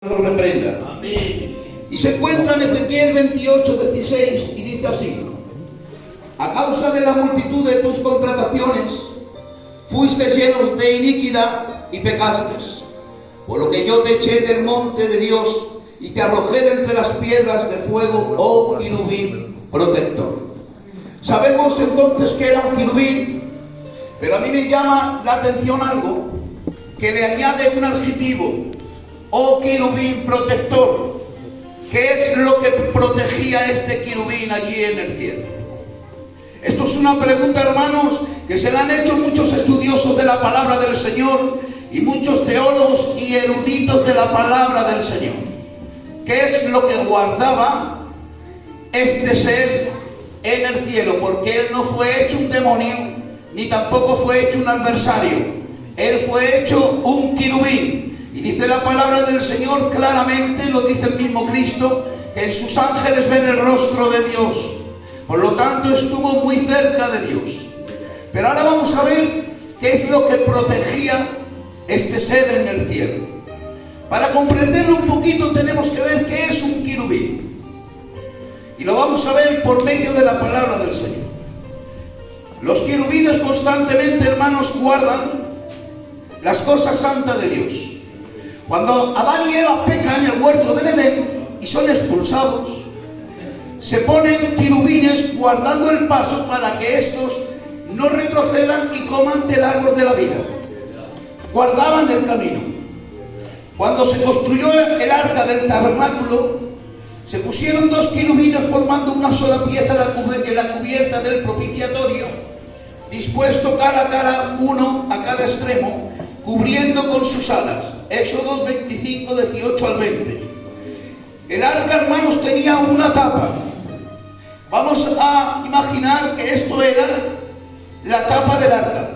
lo reprenda. Amén. Y se encuentra en Ezequiel 28:16 y dice así: a causa de la multitud de tus contrataciones fuiste llenos de iniquidad y pecaste, por lo que yo te eché del monte de Dios y te arrojé de entre las piedras de fuego, oh querubín protector. Sabemos entonces que era un querubín, pero a mí me llama la atención algo que le añade un adjetivo: oh querubín protector. ¿Qué es lo que protegía este querubín allí en el cielo? Esto es una pregunta, hermanos, que se la han hecho muchos estudiosos de la palabra del Señor y muchos teólogos y eruditos de la palabra del Señor. ¿Qué es lo que guardaba este ser en el cielo? Porque él no fue hecho un demonio, ni tampoco fue hecho un adversario. Él fue hecho un querubín. Y dice la palabra del Señor claramente, lo dice el mismo Cristo, que en sus ángeles ven el rostro de Dios. Por lo tanto, estuvo muy cerca de Dios. Pero ahora vamos a ver qué es lo que protegía este ser en el cielo. Para comprenderlo un poquito tenemos que ver qué es un querubín. Y lo vamos a ver por medio de la palabra del Señor. Los querubines constantemente, hermanos, guardan las cosas santas de Dios. Cuando Adán y Eva pecan en el huerto del Edén y son expulsados, se ponen querubines guardando el paso para que estos no retrocedan y coman del árbol de la vida. Guardaban el camino. Cuando se construyó el arca del tabernáculo, se pusieron dos querubines formando una sola pieza en la cubierta del propiciatorio, dispuesto cara a cara, uno a cada extremo, cubriendo con sus alas. Éxodo 25, 18 al 20. El arca, hermanos, tenía una tapa. Vamos a imaginar que esto era la tapa del arca.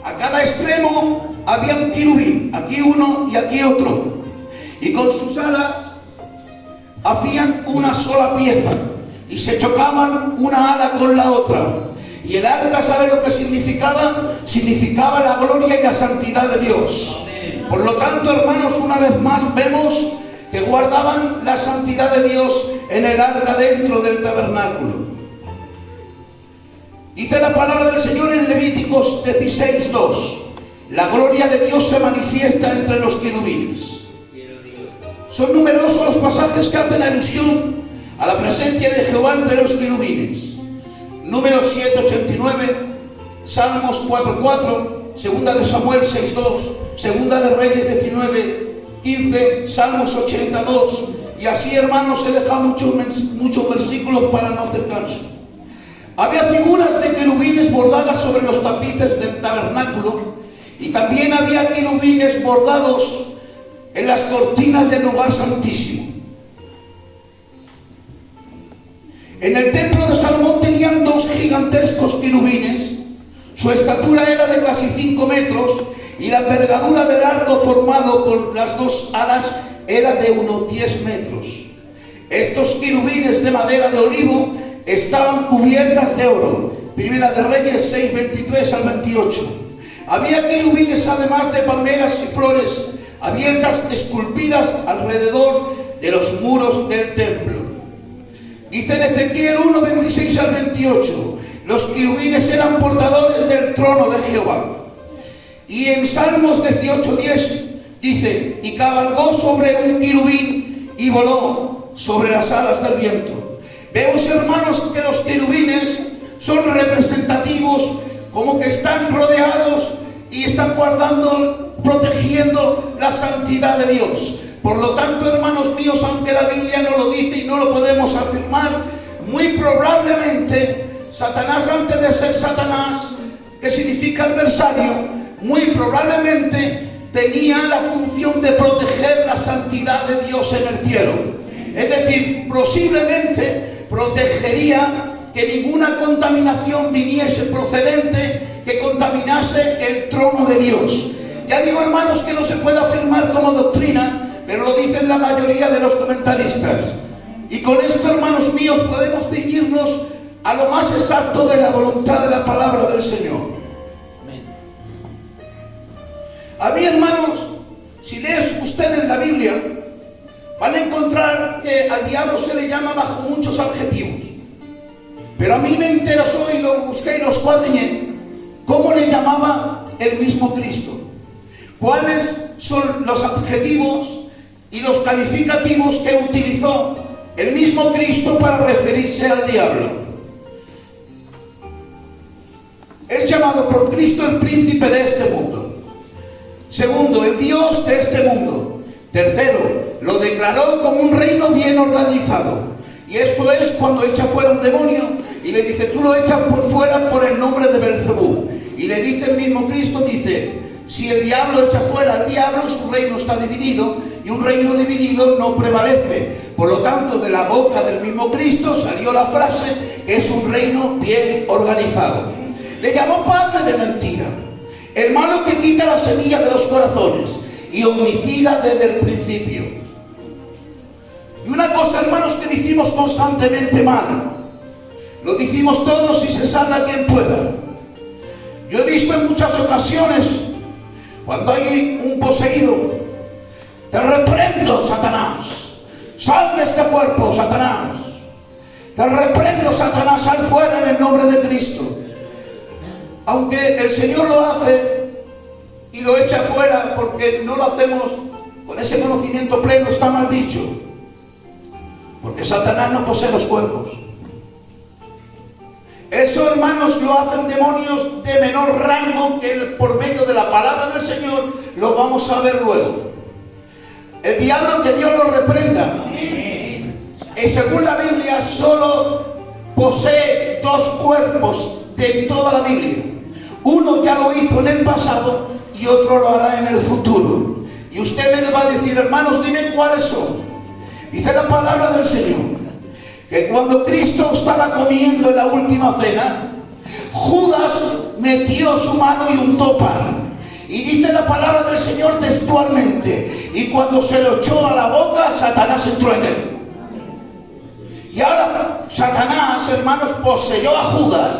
A cada extremo había un querubín, aquí uno y aquí otro. Y con sus alas hacían una sola pieza y se chocaban una ala con la otra. Y el arca, ¿sabe lo que significaba? Significaba la gloria y la santidad de Dios. Por lo tanto, hermanos, una vez más vemos que guardaban la santidad de Dios en el arca dentro del tabernáculo. Dice la palabra del Señor en Levíticos 16:2: la gloria de Dios se manifiesta entre los querubines. Son numerosos los pasajes que hacen alusión a la presencia de Jehová entre los querubines. Números 7:89, Salmos 4:4, Segunda de Samuel 6:2, Segunda de Reyes 19:15, Salmos 82, y así, hermanos, se dejan muchos versículos para no hacer caso. Había figuras de querubines bordadas sobre los tapices del tabernáculo, y también había querubines bordados en las cortinas del lugar santísimo. En el templo de Salomón tenían dos gigantescos querubines. Su estatura era de casi 5 metros y la envergadura del arco formado por las dos alas era de unos 10 metros. Estos querubines de madera de olivo estaban cubiertas de oro. Primera de Reyes 6, 23 al 28. Había querubines además de palmeras y flores abiertas esculpidas alrededor de los muros del templo. Dice en Ezequiel 1, 26 al 28, los querubines eran portadores del trono de Jehová. Y en Salmos 18:10 dice: y cabalgó sobre un querubín y voló sobre las alas del viento. Vemos, hermanos, que los querubines son representativos, como que están rodeados y están guardando, protegiendo la santidad de Dios. Por lo tanto, hermanos míos, aunque la Biblia no lo dice y no lo podemos afirmar, muy probablemente Satanás, antes de ser Satanás, que significa adversario, muy probablemente tenía la función de proteger la santidad de Dios en el cielo. Es decir, posiblemente protegería que ninguna contaminación viniese procedente que contaminase el trono de Dios. Ya digo, hermanos, que no se puede afirmar como doctrina, pero lo dicen la mayoría de los comentaristas. Y con esto, hermanos míos, podemos ceñirnos a lo más exacto de la voluntad de la palabra del Señor. A mí, hermanos, si lees usted en la Biblia, van a encontrar que al diablo se le llama bajo muchos adjetivos. Pero a mí me interesó y lo busqué y lo escuadriñé, cómo le llamaba el mismo Cristo. ¿Cuáles son los adjetivos y los calificativos que utilizó el mismo Cristo para referirse al diablo? Es llamado por Cristo el príncipe de este mundo. Segundo, el Dios de este mundo. Tercero, lo declaró como un reino bien organizado. Y esto es cuando echa fuera un demonio y le dice, tú lo echas por fuera por el nombre de Belcebú. Y le dice el mismo Cristo, dice, si el diablo echa fuera al diablo, su reino está dividido, y un reino dividido no prevalece. Por lo tanto, de la boca del mismo Cristo salió la frase, es un reino bien organizado. Le llamó padre de mentira, el malo que quita la semilla de los corazones, y homicida desde el principio. Y una cosa, hermanos, que decimos constantemente mal, lo decimos todos y se salva quien pueda. Yo he visto en muchas ocasiones, cuando hay un poseído, te reprendo, Satanás, sal de este cuerpo, Satanás, te reprendo, Satanás, sal fuera en el nombre de Cristo. Aunque el Señor lo hace y lo echa fuera porque no lo hacemos con ese conocimiento pleno, está mal dicho, porque Satanás no posee los cuerpos. Eso, hermanos, lo hacen demonios de menor rango que por medio de la palabra del Señor lo vamos a ver luego. El diablo, que Dios lo reprenda, según la Biblia solo posee dos cuerpos de toda la Biblia. Uno ya lo hizo en el pasado y otro lo hará en el futuro. Y usted me va a decir, hermanos, dime cuáles son. Dice la palabra del Señor que cuando Cristo estaba comiendo en la última cena, Judas metió su mano y untó pan. Y dice la palabra del Señor textualmente, y cuando se lo echó a la boca, Satanás entró en él. Y ahora Satanás, hermanos, poseyó a Judas,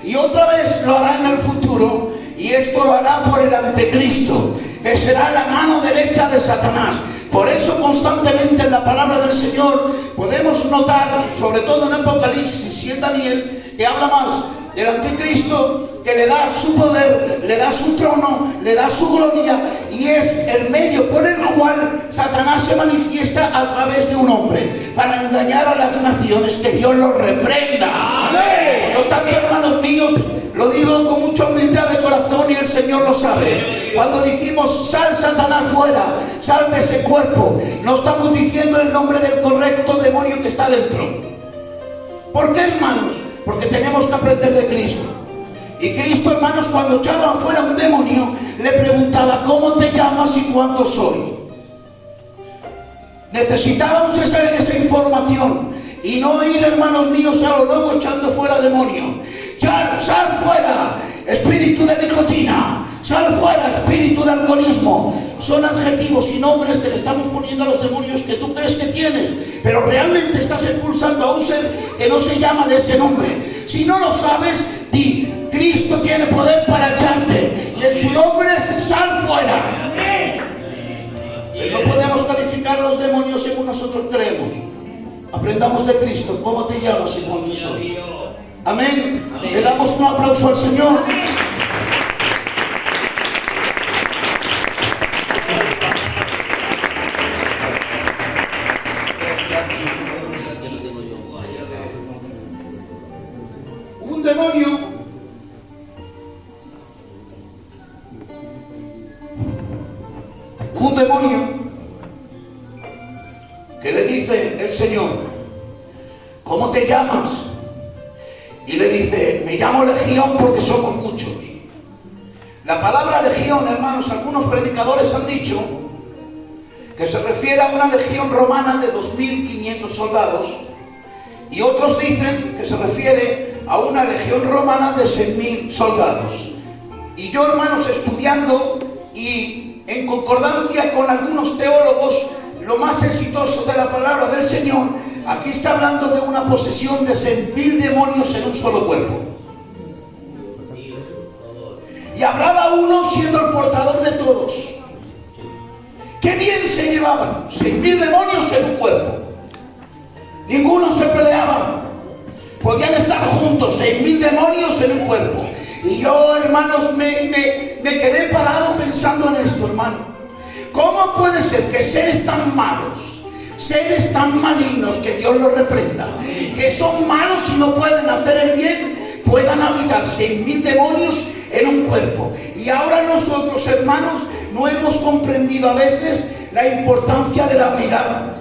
y otra vez lo hará en el futuro, y esto lo hará por el anticristo, que será la mano derecha de Satanás. Por eso constantemente en la palabra del Señor podemos notar, sobre todo en Apocalipsis y en Daniel, que habla más del anticristo, que le da su poder, le da su trono, le da su gloria, y es el medio por el cual Satanás se manifiesta a través de un hombre, para engañar a las naciones. Que Dios lo reprenda. Amén. Por lo tanto, hermanos míos, lo digo con mucha humildad de corazón y el Señor lo sabe. Cuando decimos sal, Satanás, fuera, sal de ese cuerpo, no estamos diciendo el nombre del correcto demonio que está dentro. ¿Por qué, hermanos? Porque tenemos que aprender de Cristo. Y Cristo, hermanos, cuando echaba fuera un demonio, le preguntaba, ¿cómo te llamas y cuánto soy? Necesitábamos esa información y no ir, hermanos míos, a lo loco echando fuera demonios. Sal fuera, espíritu de nicotina, sal fuera, espíritu de alcoholismo. Son adjetivos y nombres que le estamos poniendo a los demonios que tú crees que tienes, pero realmente estás expulsando a un ser que no se llama de ese nombre. Si no lo sabes, di, Cristo tiene poder para echarte, y en su nombre sal fuera. Pero no podemos calificar a los demonios según nosotros creemos. Aprendamos de Cristo. ¿Cómo te llamas y cuánto soy? Amén. Amén. Le damos un aplauso al Señor. Un demonio que le dice el Señor, ¿cómo te llamas? Y le dice, me llamo Legión porque somos muchos. La palabra legión, hermanos, algunos predicadores han dicho que se refiere a una legión romana de 2.500 soldados, y otros dicen que se refiere a una legión romana de 6.000 soldados. Y yo, hermanos, estudiando y en concordancia con algunos teólogos, lo más exitoso de la palabra del Señor, aquí está hablando de una posesión de 6.000 demonios en un solo cuerpo. Y hablaba uno siendo el portador de todos. Qué bien se llevaban, 6.000 demonios en un cuerpo. Ninguno se peleaba. Podían estar juntos, 6.000 demonios en un cuerpo. Y yo, hermanos, me quedé parado pensando en esto, hermano. ¿Cómo puede ser que seres tan malos, seres tan malignos, que Dios los reprenda, que son malos y no pueden hacer el bien, puedan habitar 6.000 demonios en un cuerpo? Y ahora nosotros, hermanos, no hemos comprendido a veces la importancia de la unidad.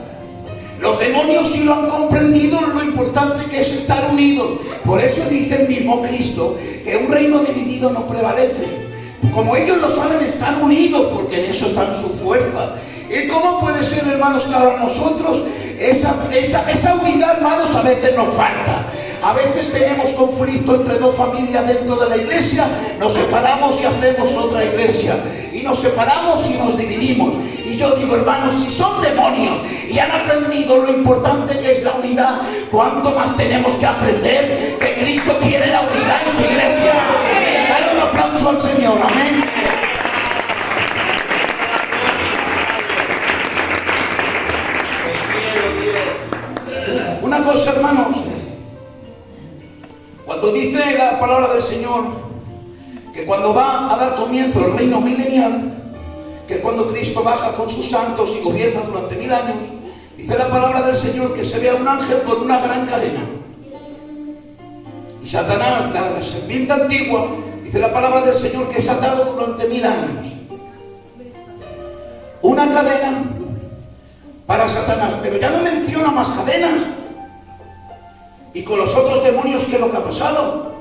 Los demonios sí lo han comprendido, lo importante que es estar unidos. Por eso dice el mismo Cristo que un reino dividido no prevalece. Como ellos lo saben, están unidos, porque en eso está su fuerza. ¿Y cómo puede ser, hermanos, que ahora nosotros esa unidad, hermanos, a veces nos falta? A veces tenemos conflicto entre dos familias dentro de la iglesia, nos separamos y hacemos otra iglesia, y nos separamos y nos dividimos. Y yo digo, hermanos, si son demonios y han aprendido lo importante que es la unidad, ¿cuánto más tenemos que aprender que Cristo quiere la unidad en su iglesia? Dale un aplauso al Señor, amén. Una cosa, hermanos, cuando dice la palabra del Señor que cuando va a dar comienzo el reino milenial, que cuando Cristo baja con sus santos y gobierna durante 1000 años, dice la palabra del Señor que se ve a un ángel con una gran cadena. Y Satanás, la serpiente antigua, dice la palabra del Señor que es atado durante 1000 años. Una cadena para Satanás, pero ya no menciona más cadenas. Y con los otros demonios, ¿qué es lo que ha pasado?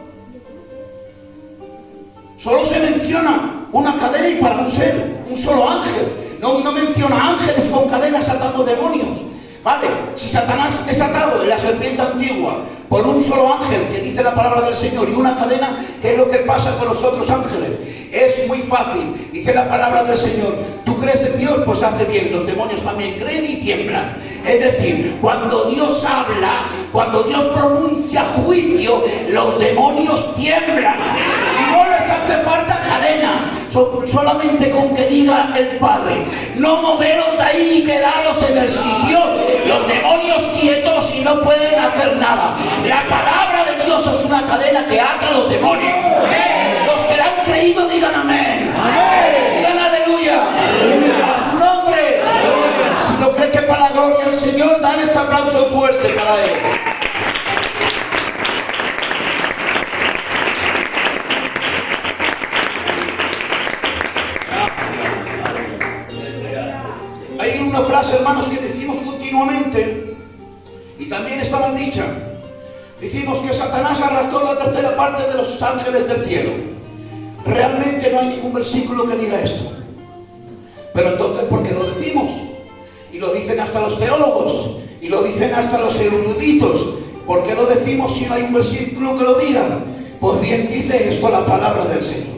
Solo se menciona una cadena y para un ser, un solo ángel. No menciona ángeles con cadenas atando demonios. Vale, si Satanás es atado en la serpiente antigua por un solo ángel, que dice la palabra del Señor, y una cadena, ¿qué es lo que pasa con los otros ángeles? Es muy fácil, dice la palabra del Señor. ¿Tú crees en Dios? Pues hace bien. Los demonios también creen y tiemblan. Es decir, cuando Dios habla, cuando Dios pronuncia juicio, los demonios tiemblan. Y no les hace falta cadenas, solamente con que diga el Padre: no moveros de ahí y quedaros en el sitio. Los demonios quietos y no pueden hacer nada. La palabra de Dios es una cadena que ata a los demonios. Los que la han creído digan amén. Digan aleluya. A su nombre. Si no crees que para la gloria del Señor, dale este aplauso fuerte para Él. Hay una frase, hermanos, que decimos continuamente, y también está mal dicha. Decimos que Satanás arrastró la tercera parte de los ángeles del cielo. Realmente no hay ningún versículo que diga esto. Pero entonces, ¿por qué lo decimos? Y lo dicen hasta los teólogos, y lo dicen hasta los eruditos. ¿Por qué lo decimos si no hay un versículo que lo diga? Pues bien, dice esto la palabra del Señor.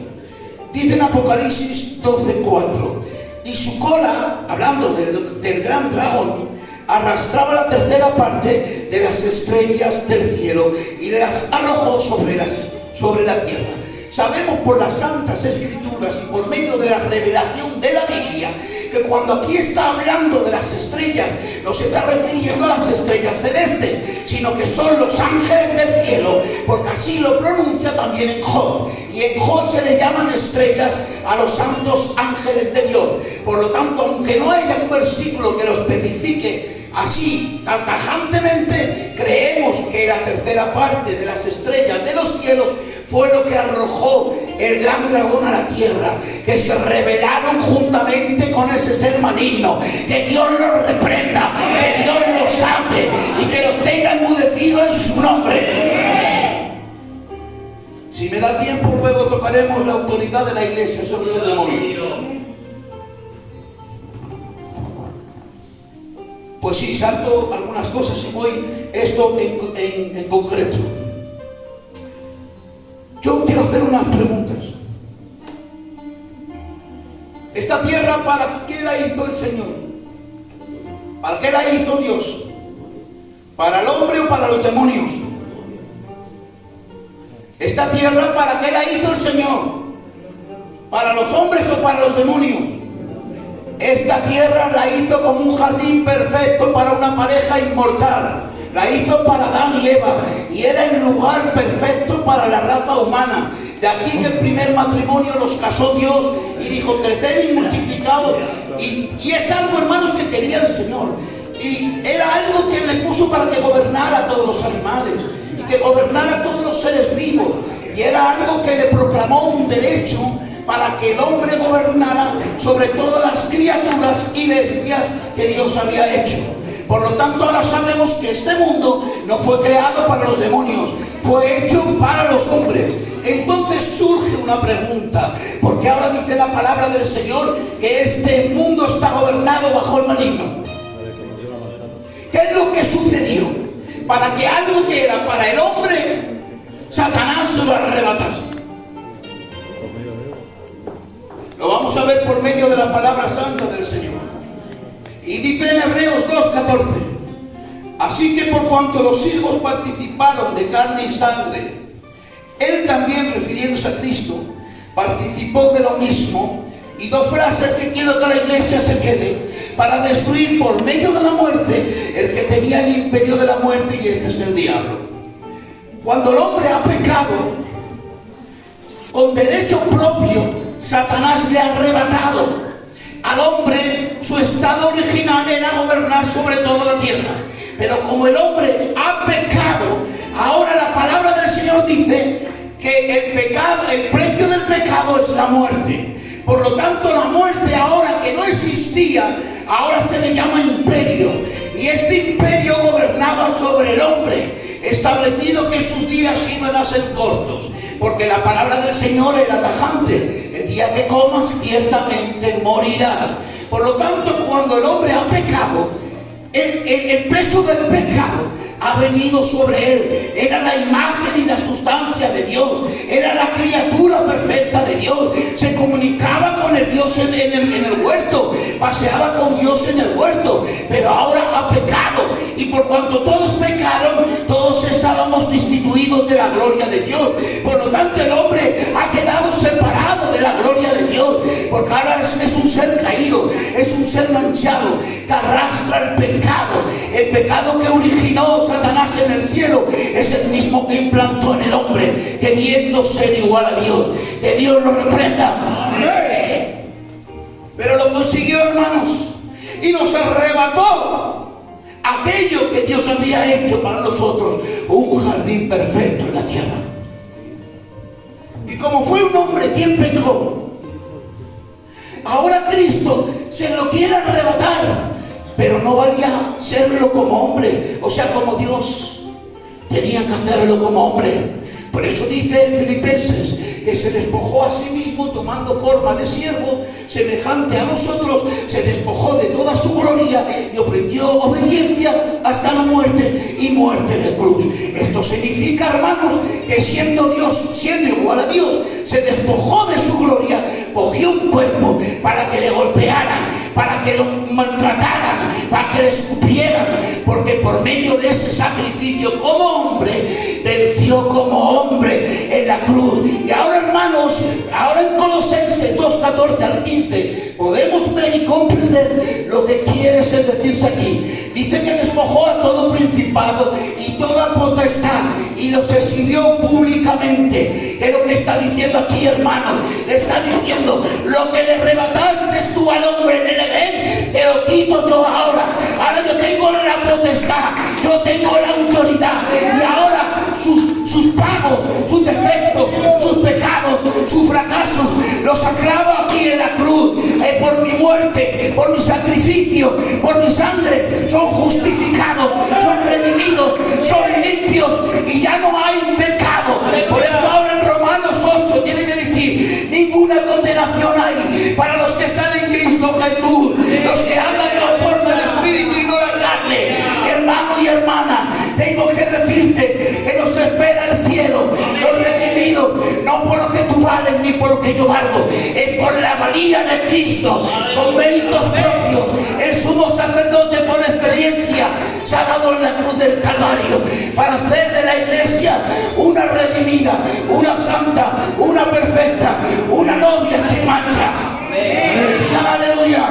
Dice en Apocalipsis 12:4: y su cola, hablando del gran dragón, arrastraba la tercera parte de las estrellas del cielo y las arrojó sobre la tierra. Sabemos por las santas escrituras y por medio de la revelación de la Biblia que cuando aquí está hablando de las estrellas, no se está refiriendo a las estrellas celestes, sino que son los ángeles del cielo, porque así lo pronuncia también en Job. Y en Job se le llaman estrellas a los santos ángeles de Dios. Por lo tanto, aunque no haya un versículo que lo especifique así tan tajantemente, creemos que la tercera parte de las estrellas de los cielos fue lo que arrojó el gran dragón a la tierra, que se rebelaron juntamente con ese ser maligno. Que Dios los reprenda, que Dios los ate y que los tenga enmudecidos en su nombre. Si me da tiempo, luego tocaremos la autoridad de la iglesia sobre los demonios. Pues sí, salto algunas cosas y voy esto en concreto. Yo quiero hacer unas preguntas. ¿Esta tierra para qué la hizo el Señor? ¿Para qué la hizo Dios? ¿Para el hombre o para los demonios? ¿Esta tierra para qué la hizo el Señor? ¿Para los hombres o para los demonios? esta tierra la hizo como un jardín perfecto para una pareja inmortal. La hizo para Adán y Eva, y era el lugar perfecto para la raza humana. De aquí que el primer matrimonio los casó Dios y dijo: crecer y multiplicaos. Y es algo, hermanos, que quería el Señor. Y era algo que le puso para que gobernara a todos los animales y que gobernara a todos los seres vivos. Y era algo que le proclamó un derecho para que el hombre gobernara sobre todas las criaturas y bestias que Dios había hecho. Por lo tanto, ahora sabemos que este mundo no fue creado para los demonios, fue hecho para los hombres. Entonces surge una pregunta, porque ahora dice la palabra del Señor que este mundo está gobernado bajo el maligno. ¿Qué es lo que sucedió? Para que algo que era para el hombre, Satanás se lo arrebatase. Lo vamos a ver por medio de la palabra santa del Señor. Y dice en Hebreos 2:14: así que por cuanto los hijos participaron de carne y sangre, él también, refiriéndose a Cristo, participó de lo mismo. Y dos frases que quiero que la iglesia se quede: para destruir por medio de la muerte el que tenía el imperio de la muerte, y este es el diablo. Cuando el hombre ha pecado, con derecho propio, Satanás le ha arrebatado al hombre. Su estado original era gobernar sobre toda la tierra, pero como el hombre ha pecado, ahora la palabra del Señor dice que el pecado, el precio del pecado es la muerte. Por lo tanto, la muerte, ahora que no existía, ahora se le llama imperio. Y este imperio gobernaba sobre el hombre, establecido que sus días iban a ser cortos, porque la palabra del Señor era tajante: el día que comas ciertamente morirás. Por lo tanto, cuando el hombre ha pecado, el peso del pecado ha venido sobre él. Era la imagen y la sustancia de Dios, era la criatura perfecta de Dios, se comunicaba con el Dios en el huerto, paseaba con Dios en el huerto, pero ahora ha pecado, y por cuanto todos pecaron, todos estábamos destituidos de la gloria de Dios. Por lo tanto, el hombre ha quedado separado de la gloria de Dios, porque ahora es un ser caído, es un ser manchado, que arrastra el pecado que originó Satanás en el cielo, es el mismo que implantó en el hombre, queriendo ser igual a Dios. Que Dios lo reprenda. ¡Amén! Pero lo consiguió, hermanos, y nos arrebató aquello que Dios había hecho para nosotros, un jardín perfecto en la tierra. Y como fue un hombre quien pecó, ahora Cristo se lo quiere arrebatar, pero no valía serlo como hombre, o sea, como Dios. Tenía que hacerlo como hombre. Por eso dice en Filipenses que se despojó a sí mismo, tomando forma de siervo, semejante a nosotros, se despojó de toda su gloria y aprendió obediencia hasta la muerte, y muerte de cruz. Esto significa, hermanos, que siendo Dios, siendo igual a Dios, se despojó de su gloria, cogió un cuerpo para que le golpearan, para que lo maltrataran, para que le escupieran, porque por medio de ese sacrificio como hombre, venció como hombre en la cruz. Y ahora, hermanos, ahora en Colosenses 2:14 al 15 podemos ver y comprender lo que quiere decirse aquí. Dice que despojó a todo principado y toda potestad y los exhibió públicamente. ¿Qué es lo que está diciendo aquí, hermano? Le está diciendo: lo que le arrebataste tú al hombre en el Edén, te lo quito yo ahora. Ahora yo tengo la potestad, yo tengo la autoridad, y ahora sus pagos, sus defectos, sus pecados, sus fracasos, los aclavo aquí en la cruz. Por mi muerte, por mi sacrificio, por mi sangre, son justificados, son redimidos, son limpios, y ya no hay pecado. Por eso ahora en Romanos 8 tiene que decir: ninguna condenación hay para los que están en Cristo Jesús, los que andan conforme al Espíritu y no la carne. Hermano y hermana, tengo que decirte que nos espera el cielo, los redimidos, no por lo que tú vales ni por lo que yo valgo, es por la valía de Cristo, con méritos propios. El sumo sacerdote, por experiencia, se ha dado en la cruz del Calvario para hacer de la iglesia una redimida, una santa, una perfecta, una novia sin mancha. Aleluya.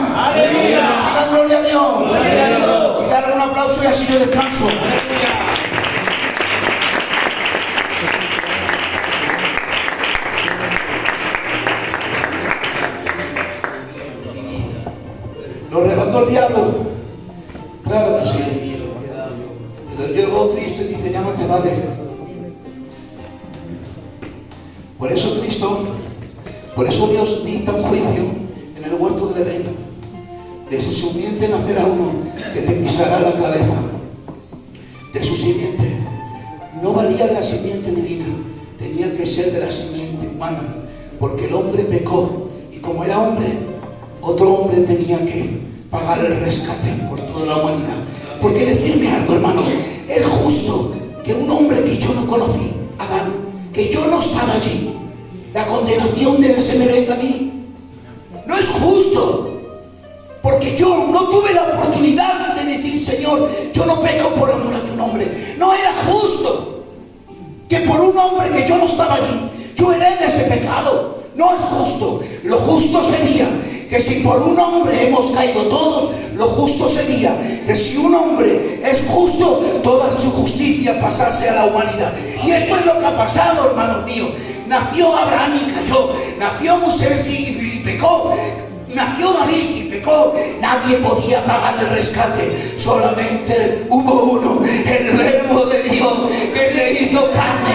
aplauso y así yo descanso. Lo arrebató el diablo. Claro que sí. Pero llegó Cristo y dice, ya no te va a dejar. Por eso Cristo, por eso Dios dicta un juicio en el huerto del Edén. De su simiente nacerá uno que te pisará la cabeza. De su simiente. No valía la simiente divina, tenía que ser de la simiente humana, porque el hombre pecó y como era hombre, otro hombre tenía que pagar el rescate por toda la humanidad. Porque decirme algo, hermanos, es justo que un hombre que yo no conocí, Adán, que yo no estaba allí, la condenación de él se me venga a mí. No es justo. Porque yo no tuve la oportunidad de decir, Señor, yo no peco por amor a tu nombre. No era justo que por un hombre que yo no estaba allí, yo herede ese pecado. No es justo. Lo justo sería que si por un hombre hemos caído todos, lo justo sería que si un hombre es justo, toda su justicia pasase a la humanidad. Y esto es lo que ha pasado, hermanos míos. Nació Abraham y cayó. Nació Moisés y pecó. Nació David y pecó. Nadie podía pagar el rescate. Solamente hubo uno, el Verbo de Dios, que se hizo carne.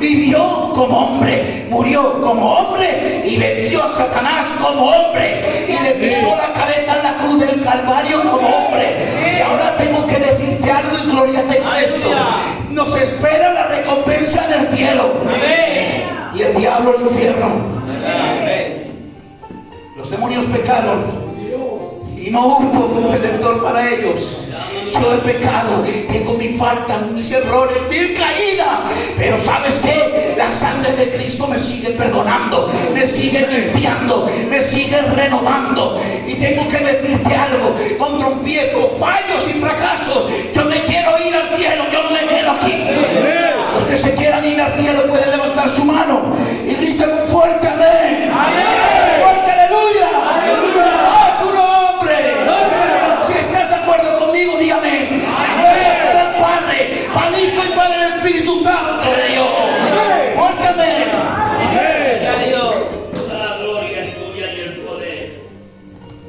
Vivió como hombre, murió como hombre y venció a Satanás como hombre. Y le pisó la cabeza en la cruz del Calvario como hombre. Y ahora tengo que decirte algo y glóriate con esto. Nos espera la recompensa en el cielo. Y el diablo en el infierno. Los demonios pecaron y no hubo un redentor para ellos. Yo he pecado, tengo mi falta, mis errores, mi caída. Pero ¿sabes qué? La sangre de Cristo me sigue perdonando, me sigue limpiando, me sigue renovando. Y tengo que decirte algo, con tropiezos, fallos y fracasos, yo me quiero ir al cielo, yo no me quedo aquí. Los que se quieran ir al cielo pueden levantar su mano y griten un fuerte amén. ¡Fuerte aleluya! ¡A su nombre! Si estás de acuerdo conmigo, di amén. Para el Padre, para el Hijo y para el Espíritu Santo de Dios. ¡Fuerte amén! A Dios toda la gloria, el tuya y el poder.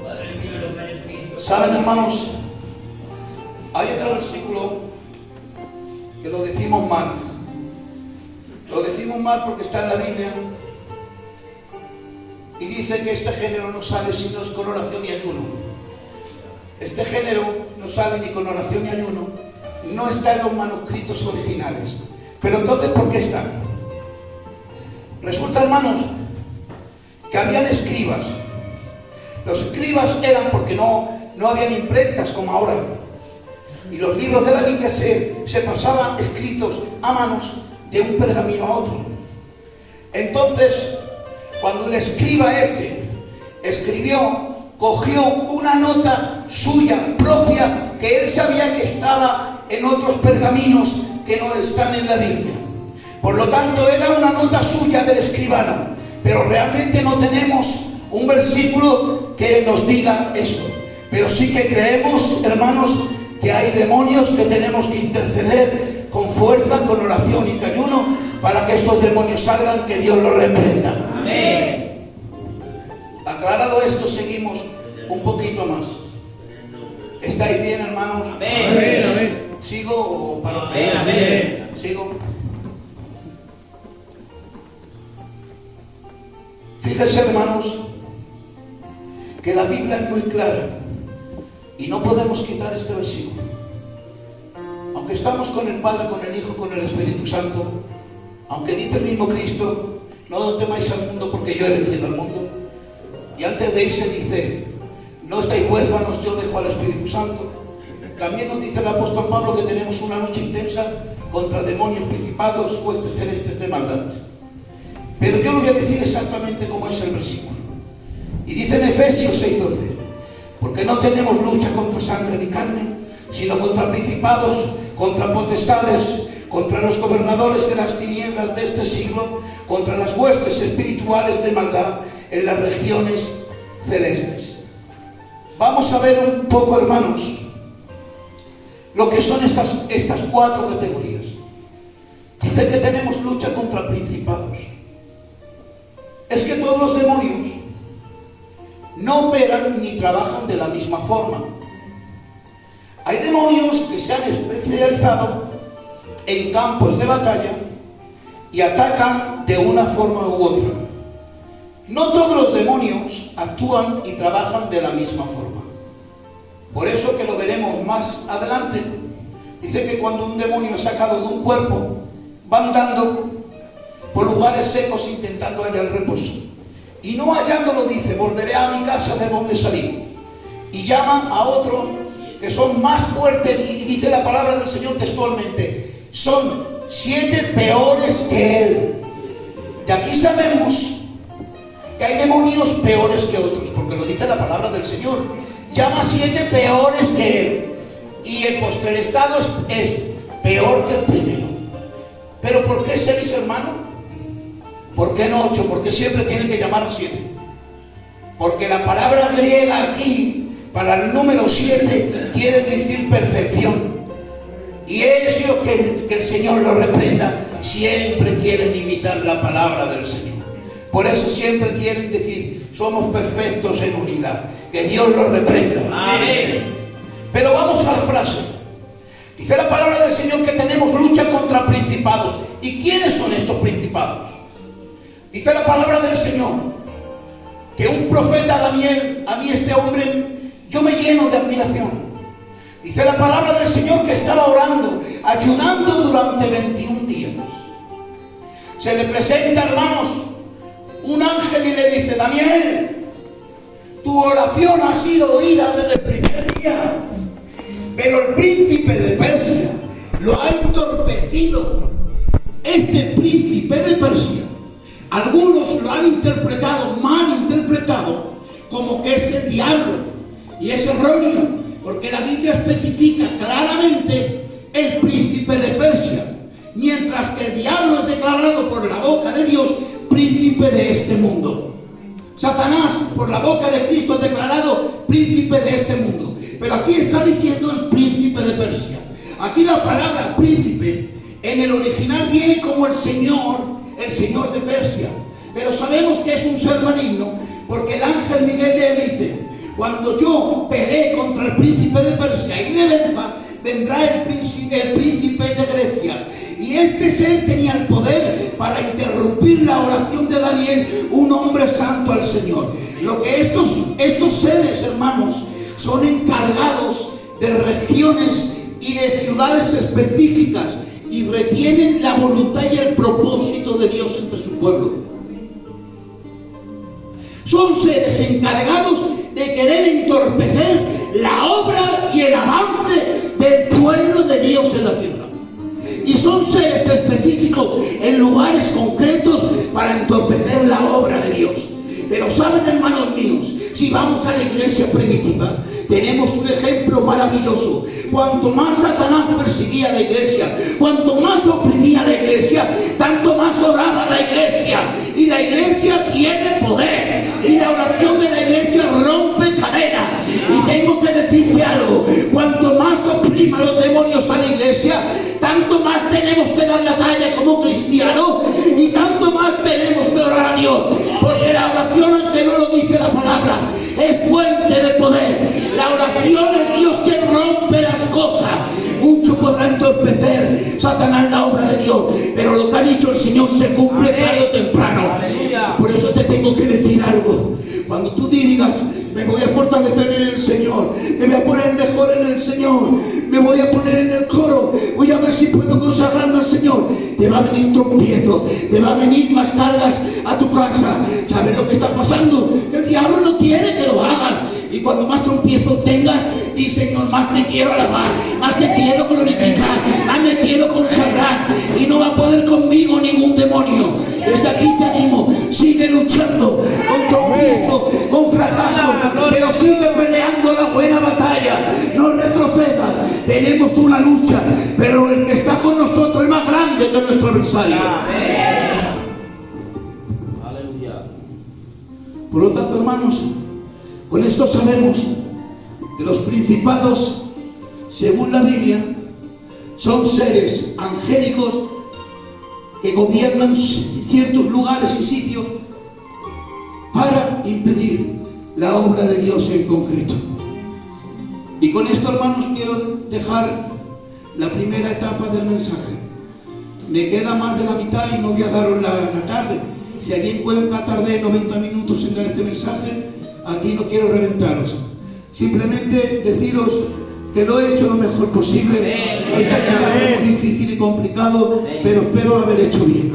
Padre mío, los beneficios. ¿Saben, hermanos? Hay otro versículo que lo decimos mal. Lo decimos mal porque está en la Biblia y dice que este género no sale si no es con oración y ayuno. Este género no sale ni con oración ni ayuno, no está en los manuscritos originales. Pero entonces, ¿por qué está? Resulta, hermanos, que habían escribas. Los escribas eran porque no habían imprentas como ahora. Y los libros de la Biblia se pasaban escritos a manos de un pergamino a otro. Entonces, cuando el escriba escribió, cogió una nota suya propia que él sabía que estaba en otros pergaminos que no están en la Biblia. Por lo tanto, era una nota suya del escribano, pero realmente no tenemos un versículo que nos diga eso. Pero sí que creemos, hermanos, que hay demonios que tenemos que interceder con fuerza, con oración y ayuno para que estos demonios salgan, que Dios los reprenda. Amén. Aclarado esto, seguimos un poquito más. ¿Estáis bien, hermanos? Amén. Amén. ¿Sigo o para Amén. Amén. ¿Sigo? Fíjense, hermanos, que la Biblia es muy clara y no podemos quitar este versículo. Aunque estamos con el Padre, con el Hijo, con el Espíritu Santo, aunque dice el mismo Cristo, no temáis al mundo porque yo he vencido al mundo. Y antes de irse dice, no estáis huérfanos, yo dejo al Espíritu Santo. También nos dice el apóstol Pablo que tenemos una lucha intensa contra demonios, principados, huestes celestes de maldad. Pero yo lo voy a decir exactamente como es el versículo. Y dice en Efesios 6:12, porque no tenemos lucha contra sangre ni carne, sino contra principados, contra potestades, contra los gobernadores de las tinieblas de este siglo, contra las huestes espirituales de maldad en las regiones celestes. Vamos a ver un poco, hermanos, lo que son estas 4 categorías. Dice que tenemos lucha contra principados. Es que todos los demonios no operan ni trabajan de la misma forma. Hay demonios que se han especializado en campos de batalla y atacan de una forma u otra. No todos los demonios actúan y trabajan de la misma forma. Por eso, que lo veremos más adelante, dice que cuando un demonio es sacado de un cuerpo, va andando por lugares secos intentando hallar reposo. Y no hallándolo, dice: volveré a mi casa de donde salí. Y llaman a otro que son más fuertes, y dice la palabra del Señor textualmente: son 7 peores que él. De aquí sabemos que hay demonios peores que otros, porque lo dice la palabra del Señor. Llama 7 peores que él, y el postrer estado es peor que el primero. ¿Pero por qué 6, hermano? ¿Por qué no 8? ¿Por qué siempre tienen que llamar a 7? Porque la palabra griega aquí para el número 7 quiere decir perfección. Y ellos, que el Señor los reprenda, siempre quieren imitar la palabra del Señor. Por eso siempre quieren decir: somos perfectos en unidad. Que Dios los reprenda. Amén. Pero vamos a la frase. Dice la palabra del Señor que tenemos lucha contra principados. ¿Y quiénes son estos principados? Dice la palabra del Señor que un profeta, Daniel, a mí este hombre, yo me lleno de admiración. Dice la palabra del Señor que estaba orando, ayunando durante 21 días. Se le presenta, hermanos, un ángel y le dice: Daniel, tu oración ha sido oída desde el primer día, pero el príncipe de Persia lo ha entorpecido. Este príncipe de Persia, algunos lo han interpretado, mal interpretado, como que es el diablo, y es erróneo, porque la Biblia especifica claramente el príncipe de Persia, mientras que el diablo es declarado por la boca de Dios príncipe de este mundo. Satanás, por la boca de Cristo, es declarado príncipe de este mundo, pero aquí está diciendo el príncipe de Persia. Aquí la palabra príncipe en el original viene como el señor de Persia, pero sabemos que es un ser maligno, porque el ángel Miguel le dice: cuando yo peleé contra el príncipe de Persia y le venza, vendrá el príncipe de Grecia. Y este ser tenía el poder para interrumpir la oración de Daniel, un hombre santo al Señor. Lo que estos seres, hermanos, son encargados de regiones y de ciudades específicas, y retienen la voluntad y el propósito de Dios entre su pueblo. Son seres encargados de querer entorpecer la obra y el avance del pueblo de Dios en la tierra. Y son seres específicos en lugares concretos para entorpecer la obra de Dios. Pero saben, hermanos míos, si vamos a la iglesia primitiva, tenemos un ejemplo maravilloso. Cuanto más Satanás perseguía a la iglesia, cuanto más oprimía a la iglesia, tanto más oraba la iglesia. Y la iglesia tiene poder, y la oración de la iglesia rompe cadenas. Y tengo que decirte algo: cuanto más oprima los demonios a la iglesia, tanto más tenemos que dar la talla como cristianos, y tanto más tenemos que orar a Dios, porque la oración, aunque no lo dice la palabra, es fuente de poder. La oración es Dios quien rompe las cosas. Mucho podrá entorpecer Satanás la obra de Dios, pero lo que ha dicho el Señor se cumple tarde o temprano. Por eso te tengo que decir algo. Cuando tú digas: me voy a fortalecer en el Señor, me voy a poner mejor en el Señor, me voy a poner en el coro, voy a ver si puedo consagrarme al Señor, te va a venir tropiezo, te va a venir más cargas a tu casa. ¿Sabes lo que está pasando? El diablo no quiere que lo hagas. Y cuando más tropiezo tengas, di: Señor, más te quiero alabar, más te quiero glorificar, más me quiero consagrar, y no va a poder conmigo ningún demonio. Desde aquí te animo: sigue luchando con tropiezo, con fracaso, pero sigue peleando la buena batalla. No retrocedas. Tenemos una lucha, pero el que está con nosotros es más grande que nuestro adversario. Aleluya. Por lo tanto, hermanos, con esto sabemos que los principados según la Biblia, son seres angélicos que gobiernan ciertos lugares y sitios para impedir la obra de Dios en concreto. Y con esto, hermanos, quiero dejar la primera etapa del mensaje. Me queda más de la mitad y no voy a daros la tarde. Si aquí en Cuenca tardé 90 minutos en dar este mensaje, aquí no quiero reventaros. Simplemente deciros que lo he hecho lo mejor posible. Este mensaje es muy difícil y complicado, pero espero haber hecho bien.